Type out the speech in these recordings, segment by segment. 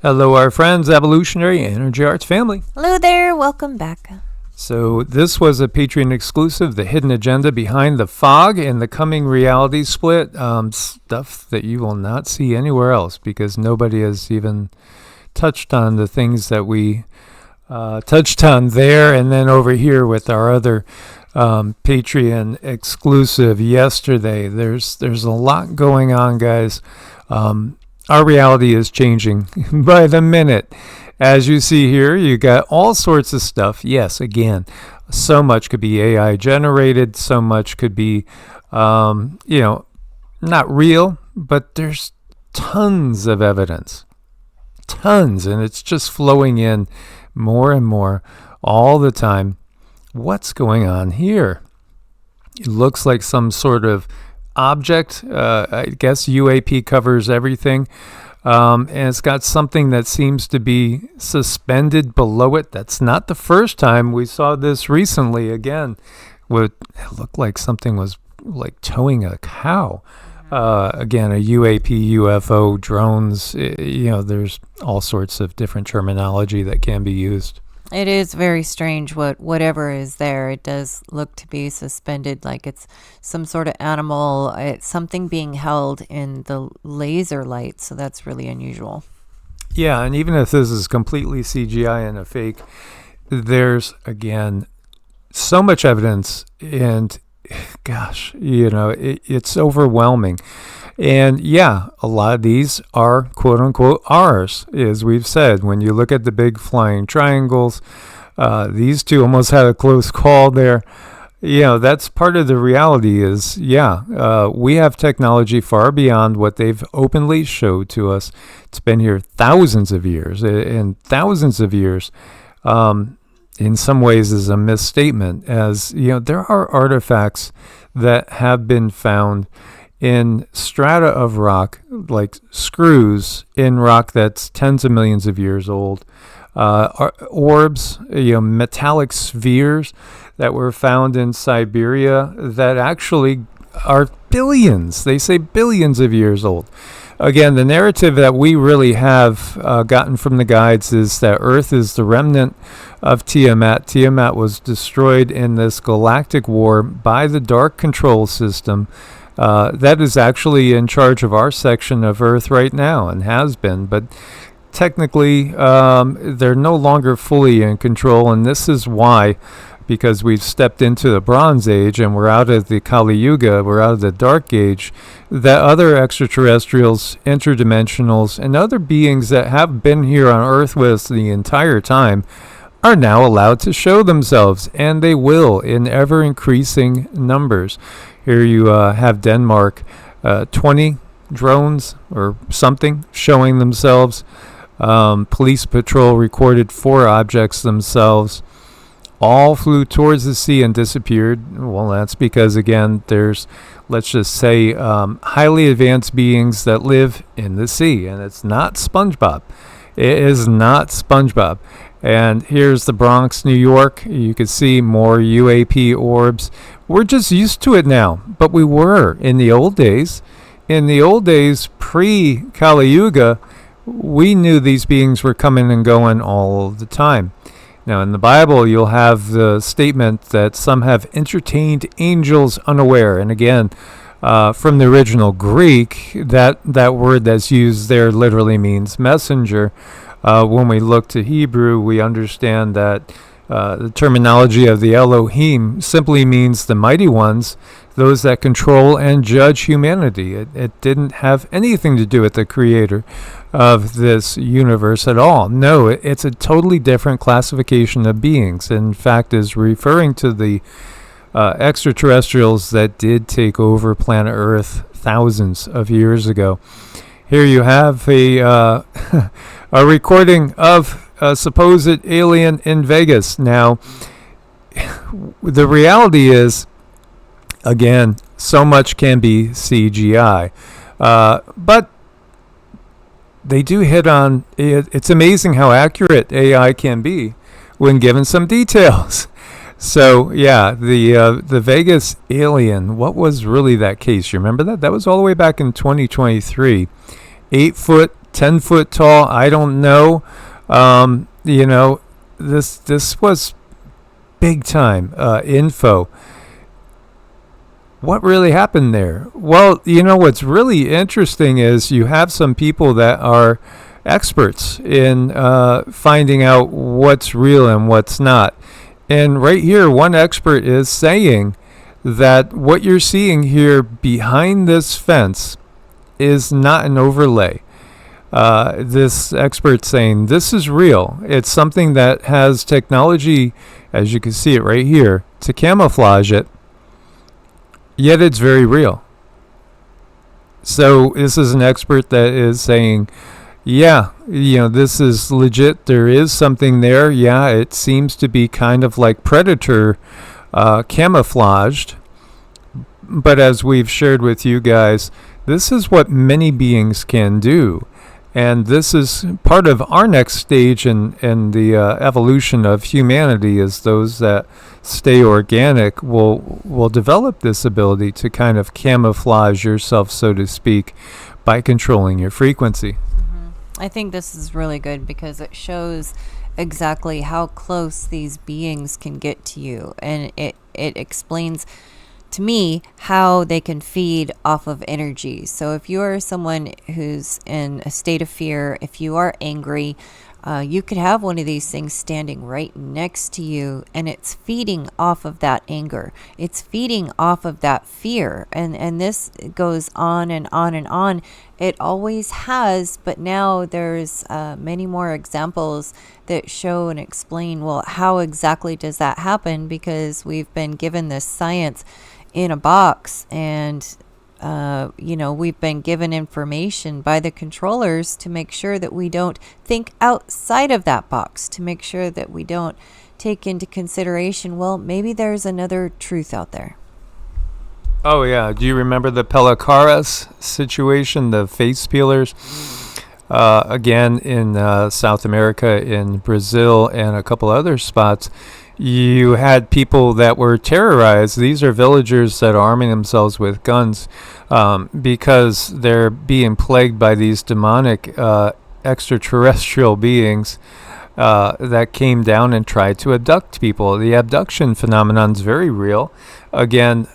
Hello, our friends, Evolutionary Energy Arts family. Hello there, welcome back. So this was a Patreon exclusive, the hidden agenda behind the fog and the coming reality split, stuff that you will not see anywhere else because nobody has even touched on the things that we touched on there and then over here with our other Patreon exclusive yesterday. There's a lot going on, guys. Our reality is changing by the minute. As you see here, you got all sorts of stuff. Yes, again, so much could be AI generated. So much could be, not real, but there's tons of evidence. Tons. And it's just flowing in more and more all the time. What's going on here? It looks like some sort of object. I guess UAP covers everything. And it's got something that seems to be suspended below it. That's not the first time. We saw this recently again. It looked like something was like towing a cow. Again, a UAP, UFO, drones. There's all sorts of different terminology that can be used. It is very strange whatever is there. It does look to be suspended like it's some sort of animal. It's something being held in the laser light, so that's really unusual. Yeah, and even if this is completely CGI and a fake, there's, again, so much evidence, and gosh, it's overwhelming. And yeah, a lot of these are quote unquote ours, as we've said. When you look at the big flying triangles, these two almost had a close call there. That's part of the reality is, we have technology far beyond what they've openly showed to us. It's been here thousands of years, and thousands of years, in some ways is a misstatement, as, there are artifacts that have been found in strata of rock, like screws in rock that's tens of millions of years old, orbs, metallic spheres that were found in Siberia that actually are billions, they say billions of years old. Again, the narrative that we really have gotten from the guides is that Earth is the remnant of Tiamat. Tiamat was destroyed in this galactic war by the Dark Control System. That is actually in charge of our section of Earth right now and has been, but technically they're no longer fully in control, and this is why, because we've stepped into the Bronze Age and we're out of the Kali Yuga, we're out of the Dark Age, that other extraterrestrials, interdimensionals, and other beings that have been here on Earth with us the entire time are now allowed to show themselves, and they will in ever-increasing numbers. Here you have Denmark, 20 drones or something showing themselves. Police patrol recorded 4 objects themselves. All flew towards the sea and disappeared. Well, that's because, again, there's, let's just say, highly advanced beings that live in the sea. And it's not SpongeBob. It is not SpongeBob. And here's the Bronx, New York. You can see more UAP orbs. We're just used to it now, but we were in the old days. In the old days, pre-Kali Yuga, we knew these beings were coming and going all the time. Now, in the Bible, you'll have the statement that some have entertained angels unaware. And again, from the original Greek, that word that's used there literally means messenger. When we look to Hebrew, we understand that the terminology of the Elohim simply means the mighty ones, those that control and judge humanity. It didn't have anything to do with the creator of this universe at all. No, it's a totally different classification of beings. In fact, is referring to the extraterrestrials that did take over planet Earth thousands of years ago. Here you have a recording of a supposed alien in Vegas. Now, the reality is, again, so much can be CGI. But they do hit on, it's amazing how accurate AI can be when given some details. So, yeah, the Vegas alien, what was really that case? You remember that? That was all the way back in 2023. 8 foot 10 foot tall. I don't know. You know, this was big time info. What really happened there? Well, you know, what's really interesting is you have some people that are experts in finding out what's real and what's not. And right here, one expert is saying that what you're seeing here behind this fence is not an overlay. This expert saying this is real. It's something that has technology, as you can see it right here, to camouflage it, yet it's very real. So this is an expert that is saying, yeah, you know, this is legit. There is something there. Yeah, it seems to be kind of like predator camouflaged. But as we've shared with you guys, this is what many beings can do. And this is part of our next stage in the evolution of humanity, is those that stay organic will develop this ability to kind of camouflage yourself, so to speak, by controlling your frequency. I think this is really good because it shows exactly how close these beings can get to you. And it explains to me how they can feed off of energy. So if you are someone who's in a state of fear, if you are angry, you could have one of these things standing right next to you, and it's feeding off of that anger. It's feeding off of that fear. And this goes on and on and on. It always has, but now there's many more examples that show and explain, well, how exactly does that happen? Because we've been given this science in a box, and you know, we've been given information by the controllers to make sure that we don't think outside of that box, to make sure that we don't take into consideration, well, maybe there's another truth out there. Oh, yeah. Do you remember the Pellicaras situation, the face peelers? Again, in South America, in Brazil, and a couple other spots, you had people that were terrorized. These are villagers that are arming themselves with guns because they're being plagued by these demonic extraterrestrial beings that came down and tried to abduct people. The abduction phenomenon is very real. Again,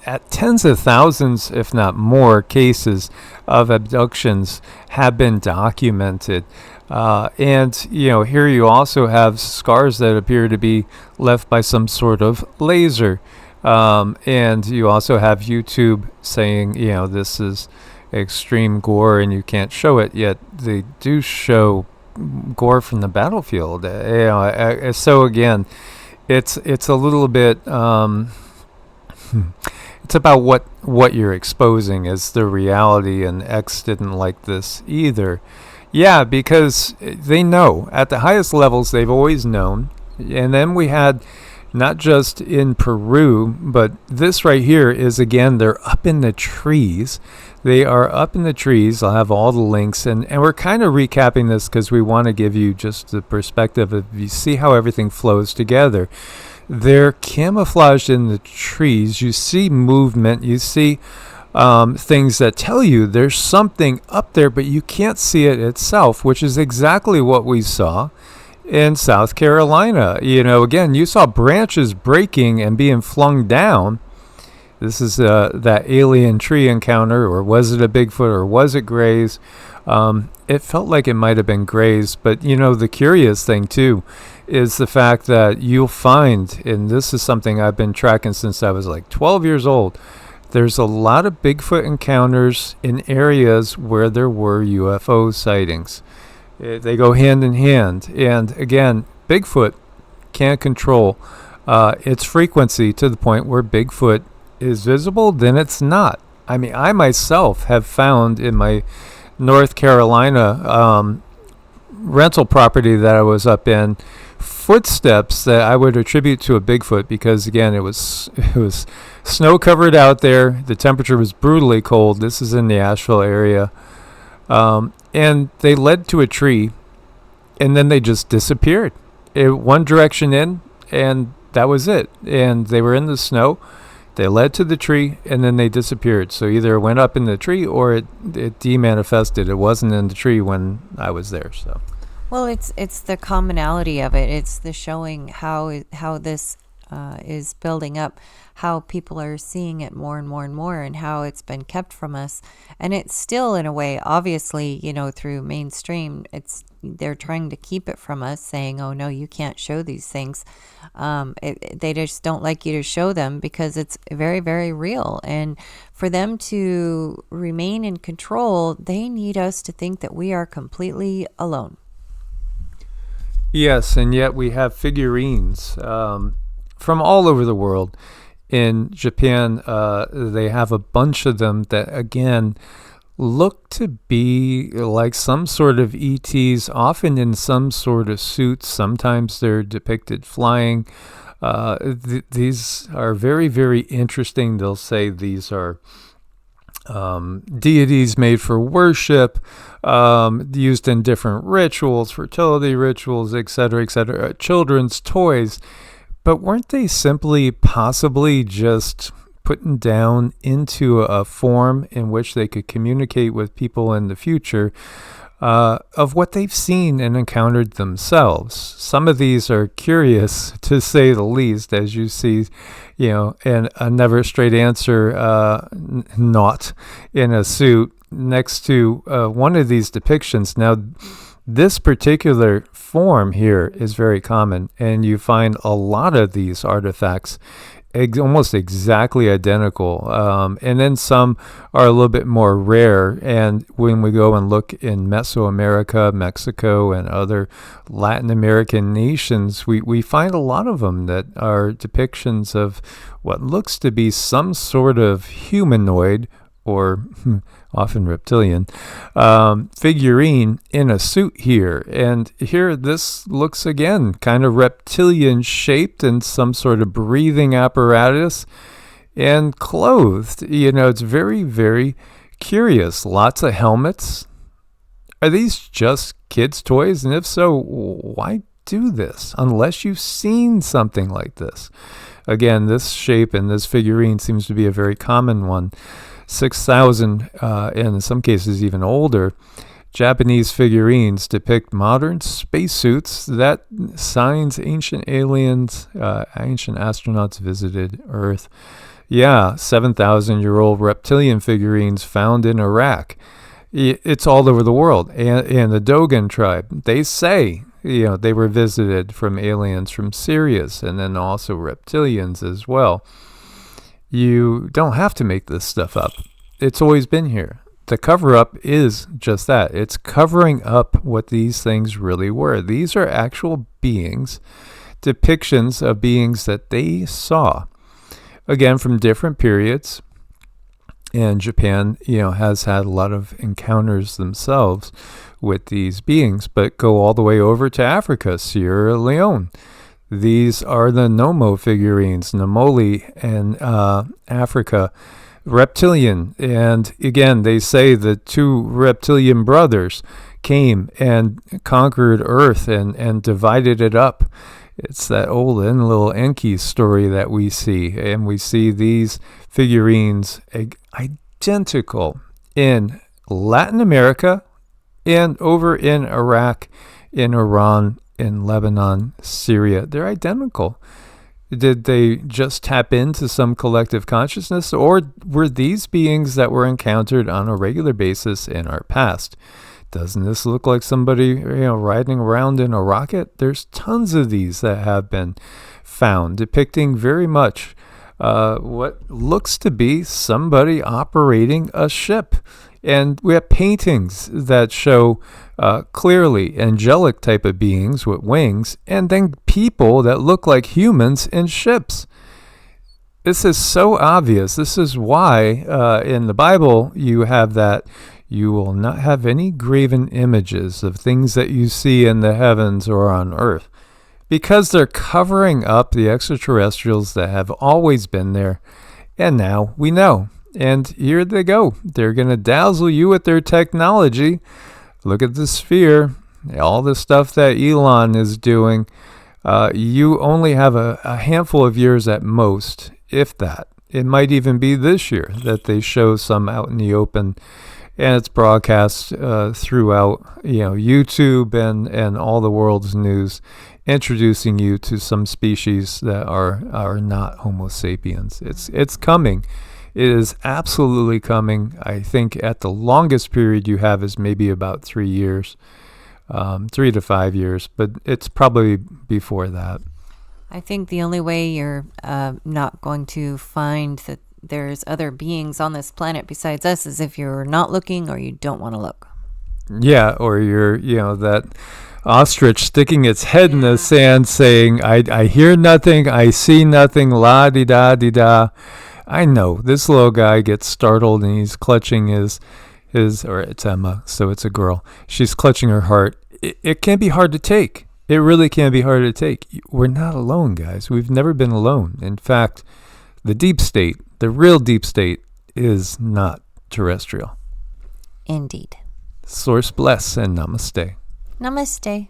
at tens of thousands, if not more, cases of abductions have been documented. And, you know, here you also have scars that appear to be left by some sort of laser. And you also have YouTube saying, you know, this is extreme gore and you can't show it, yet they do show gore from the battlefield. You know, so again, it's a little bit... It's about what you're exposing as the reality, and X didn't like this either. Yeah, because they know. At the highest levels, they've always known. And then we had, not just in Peru, but this right here is, again, they're up in the trees. They are up in the trees. I'll have all the links. And we're kind of recapping this because we want to give you just the perspective of, you see how everything flows together. They're camouflaged in the trees. You see movement. You see things that tell you there's something up there, but you can't see it itself, which is exactly what we saw in South Carolina. You know, again, you saw branches breaking and being flung down. This is that alien tree encounter, or was it a Bigfoot, or was it Gray's? It felt like it might have been Gray's, but you know, the curious thing too is the fact that you'll find, and this is something I've been tracking since I was like 12 years old, there's a lot of Bigfoot encounters in areas where there were UFO sightings. They go hand in hand. And again, Bigfoot can't control its frequency to the point where Bigfoot is visible, then it's not. I mean, I myself have found in my North Carolina rental property that I was up in footsteps that I would attribute to a Bigfoot, because again, it was snow covered out there. The temperature was brutally cold. This is in the Asheville area. And they led to a tree, and then they just disappeared. One direction in, and that was it. And they were in the snow. They led to the tree, and then they disappeared. So either it went up in the tree or it demanifested. It wasn't in the tree when I was there. So, well, it's the commonality of it. It's the showing how this is building up, how people are seeing it more and more and more, and how it's been kept from us. And it's still, in a way, obviously, through mainstream, they're trying to keep it from us, saying, oh no, you can't show these things. They just don't like you to show them because it's very, very real. And for them to remain in control, they need us to think that we are completely alone. yes, and yet we have figurines from all over the world. In Japan, they have a bunch of them that, again, look to be like some sort of ETs, often in some sort of suits. Sometimes they're depicted flying. These are very, very interesting. They'll say these are deities made for worship, used in different rituals, fertility rituals, etc., etc., children's toys. But weren't they simply possibly just putting down into a form in which they could communicate with people in the future of what they've seen and encountered themselves? Some of these are curious, to say the least, as you see, and a never straight answer not in a suit next to one of these depictions. Now, this particular form here is very common, and you find a lot of these artifacts almost exactly identical. And then some are a little bit more rare. And when we go and look in Mesoamerica, Mexico, and other Latin American nations, we find a lot of them that are depictions of what looks to be some sort of humanoid or often reptilian figurine in a suit here. And here this looks again kind of reptilian shaped in some sort of breathing apparatus and clothed. It's very, very curious. Lots of helmets. Are these just kids' toys? And if so, why do this unless you've seen something like this? Again, this shape and this figurine seems to be a very common one. 6,000, and in some cases even older, Japanese figurines depict modern spacesuits that signs ancient aliens, ancient astronauts visited Earth. Yeah, 7,000-year-old reptilian figurines found in Iraq. It's all over the world. And the Dogon tribe, they say, they were visited from aliens from Sirius, and then also reptilians as well. You don't have to make this stuff up. It's always been here. The cover-up is just that. It's covering up what these things really were. These are actual beings, depictions of beings that they saw. Again, from different periods. And Japan, has had a lot of encounters themselves with these beings, but go all the way over to Africa, Sierra Leone. These are the Nomo figurines, Nomoli in Africa, reptilian. And again, they say the two reptilian brothers came and conquered Earth and divided it up. It's that old little Enki story that we see. And we see these figurines identical in Latin America and over in Iraq, in Iran, in Lebanon, Syria. They're identical. Did they just tap into some collective consciousness, or were these beings that were encountered on a regular basis in our past? Doesn't this look like somebody, riding around in a rocket? There's tons of these that have been found, depicting very much what looks to be somebody operating a ship. And we have paintings that show clearly angelic type of beings with wings, and then people that look like humans in ships. This is so obvious. This is why in the Bible you have that you will not have any graven images of things that you see in the heavens or on earth, because they're covering up the extraterrestrials that have always been there, and now we know. And here they go. They're going to dazzle you with their technology. Look at the sphere, all the stuff that Elon is doing. You only have a handful of years at most, if that, it might even be this year that they show some out in the open, and it's broadcast throughout, YouTube and all the world's news, introducing you to some species that are not Homo sapiens. It's coming. It is absolutely coming. I think at the longest period you have is maybe about 3 years, 3 to 5 years, but it's probably before that. I think the only way you're not going to find that there's other beings on this planet besides us is if you're not looking or you don't want to look. Yeah, or you're, that ostrich sticking its head in the sand saying, I hear nothing, I see nothing, la-di-da-di-da. I know this little guy gets startled and he's clutching his, or it's Emma, so it's a girl. She's clutching her heart. It can be hard to take. It really can be hard to take. We're not alone, guys. We've never been alone. In fact, the deep state, the real deep state, is not terrestrial. Indeed. Source bless and namaste. Namaste.